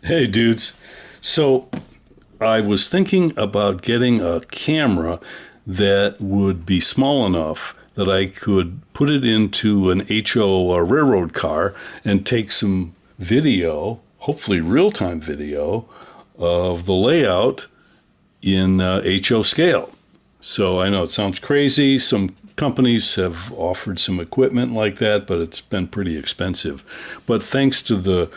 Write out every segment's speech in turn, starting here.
Hey, dudes. So I was thinking about getting a camera that would be small enough that I could put it into an HO railroad car and take some video, hopefully real time video, of the layout in HO scale. So I know it sounds crazy. Some companies have offered some equipment like that, but it's been pretty expensive. But thanks to the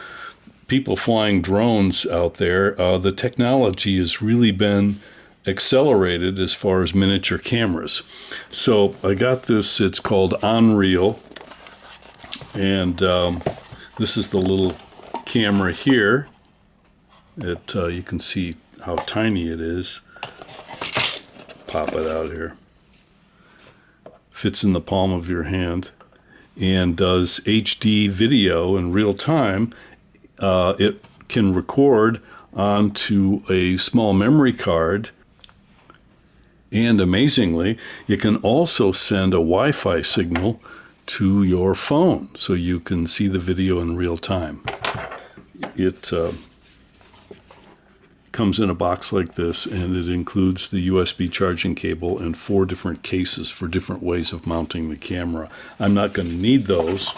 people flying drones out there, the technology has really been accelerated as far as miniature cameras. So I got this, it's called Unreal, and this is the little camera here. You can see how tiny it is. Pop it out here. Fits in the palm of your hand and does HD video in real time. It can record onto a small memory card, and amazingly, it can also send a Wi-Fi signal to your phone so you can see the video in real time. It comes in a box like this, and it includes the USB charging cable and 4 different cases for different ways of mounting the camera. I'm not going to need those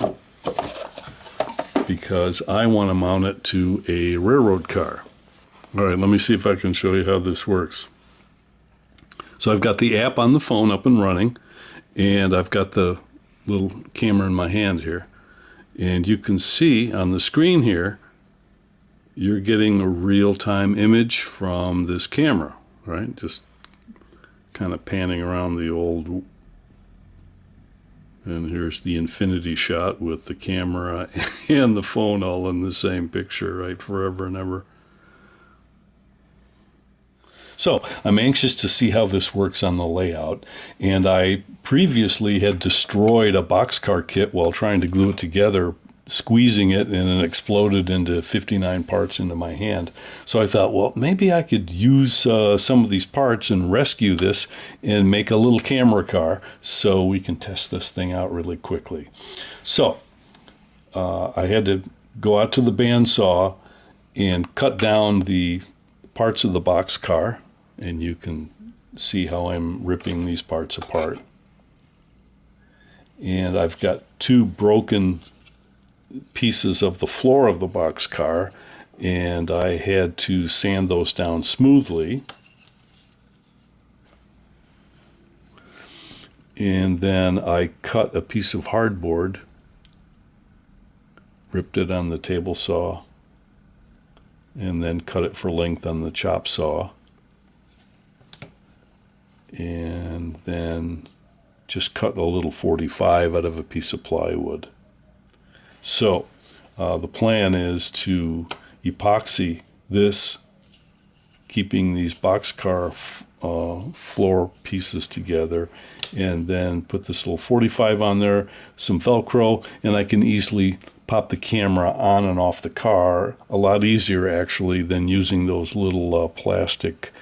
because I want to mount it to a railroad car. All right, let me see if I can show you how this works. So I've got the app on the phone up and running, and I've got the little camera in my hand here. And you can see on the screen here, you're getting a real-time image from this camera, right? Just kind of panning around the old. And here's the infinity shot with the camera and the phone all in the same picture, right? Forever and ever. So I'm anxious to see how this works on the layout. And I previously had destroyed a boxcar kit while trying to glue it together, squeezing it, and it exploded into 59 parts into my hand. So I thought, well, maybe I could use some of these parts and rescue this and make a little camera car so we can test this thing out really quickly. So I had to go out to the bandsaw and cut down the parts of the box car, and you can see how I'm ripping these parts apart. And I've got 2 broken pieces of the floor of the box car, and I had to sand those down smoothly. And then I cut a piece of hardboard, ripped it on the table saw, and then cut it for length on the chop saw. And then just cut a little 45 out of a piece of plywood. So the plan is to epoxy this, keeping these boxcar floor pieces together, and then put this little 45 on there, some Velcro, and I can easily pop the camera on and off the car, a lot easier actually than using those little plastic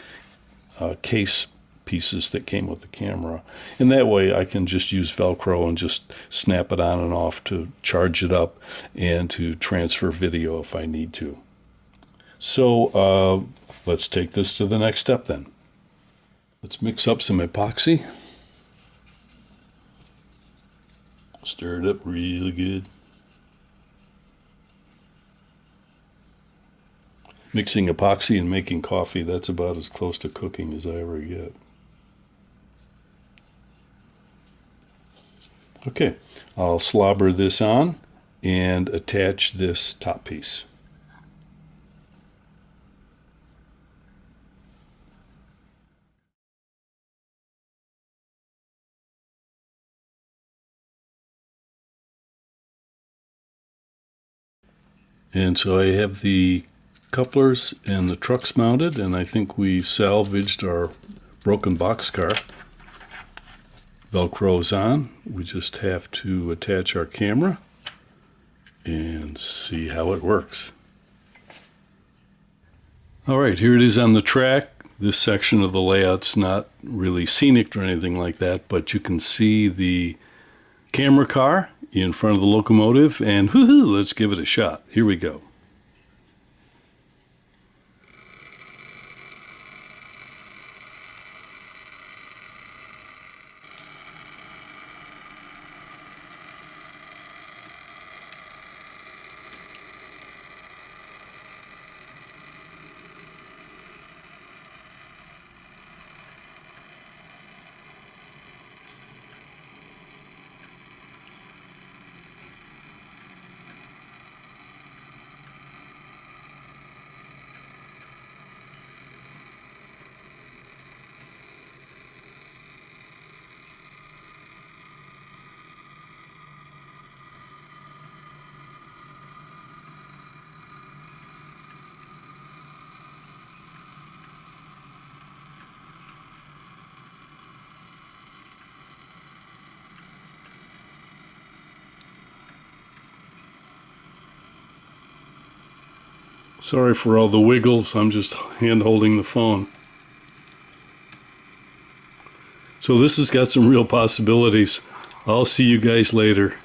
case pieces that came with the camera. And that way I can just use Velcro and just snap it on and off to charge it up and to transfer video if I need to. So let's take this to the next step then. Let's mix up some epoxy. Stir it up really good. Mixing epoxy and making coffee, that's about as close to cooking as I ever get. Okay, I'll slobber this on and attach this top piece. And so I have the couplers and the trucks mounted, and I think we salvaged our broken boxcar. Velcro's on. We just have to attach our camera and see how it works. All right, here it is on the track. This section of the layout's not really scenic or anything like that, but you can see the camera car in front of the locomotive, and woohoo, let's give it a shot. Here we go. Sorry for all the wiggles. I'm just hand holding the phone. So this has got some real possibilities. I'll see you guys later.